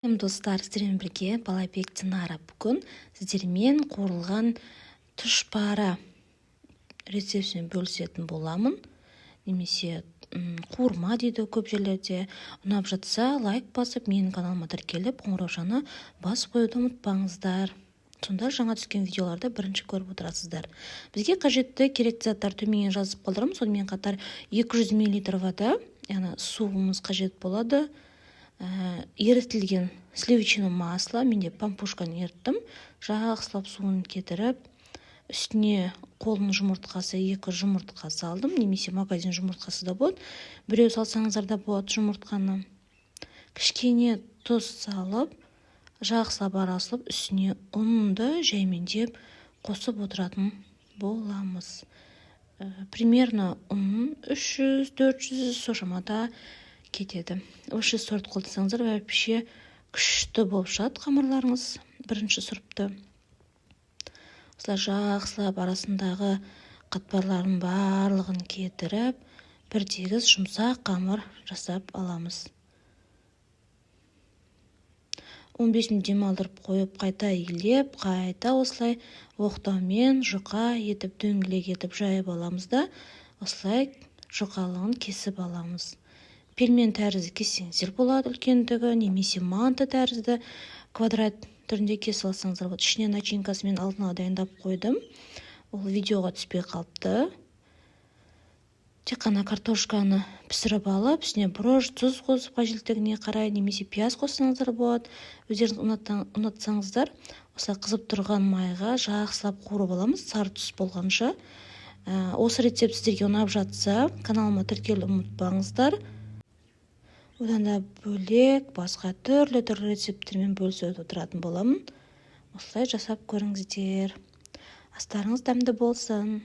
Достар, сіздермен бірге Балайбек Динара. Бүгін сіздермен қуырылған тұшпара рецептімен бөлісетін боламын. Немесе қуырма дейді көп жерлерде. Ұнап жатса, лайк басып, менің каналыма тіркеліп, қоңыраушаны басып қоюды ұмытпаңыздар. Сонда жаңа түскен видеоларды бірінші көріп отырасыздар. Бізге қажетті керекті заттар төменнен жазып қалдырмын. Сонымен қатар 200 мл вода, яғни суымыз қажет болады. Ерітілген сливочное масло, менде пампушканы ерттім, жақсылап суын кетіріп, үстіне қолының жұмыртқасы 2 жұмыртқа салдым, немесе магазин жұмыртқасы да болады. Біреу салсаңыздар да болады жұмыртқаны. Кішкене тұз салып, жақсылап араласып, үстіне ұнды жаймендеп қосып отыратын боламыз. Примерно ұнын 300-400 шамада кетеді. Осы сорт қолдансаңыздар, вообще күшті болып шығады қамырларыңыз бірінші сұрыпты. Осылай жақсылап арасындағы қатпарлардың барлығын кетіріп, бір тегіс жұмсақ қамыр жасап аламыз. 15 минут демалдырып қойып, қайта илеп, қайта осылай оқтаумен жұқа етіп, дөңгелек етіп жайып аламыз да, осылай жұқалығын кесіп аламыз. Пельмен тәрізді кессеңіздер болады, үлкендігі, немесе манты тәрізді квадрат түрінде кесіп алсаңыздар болады. Ішіне начинкасымен алдын ала дайындап қойдым. Ол видеоға түспей қалыпты. Тек қана картошканы пісіріп алып, үстіне бұрыш, тұз қосып қажеттілігіне қарай, немесе пияз қоссаңыздар болады. Өздеріңіз ұнатсаңыздар, осылай қызып тұрған майға жақсылап қуырып аламыз, сары түс болғанша. Осы рецепт сіздерге ұнап жатса, каналыма тіркелуді ұмытпаңыздар. Одан да бөлек басқа түрлі рецепттермен бөлісіп отыратын боламын. Осылай жасап көріңіздер. Астарыңыз дәмді болсын.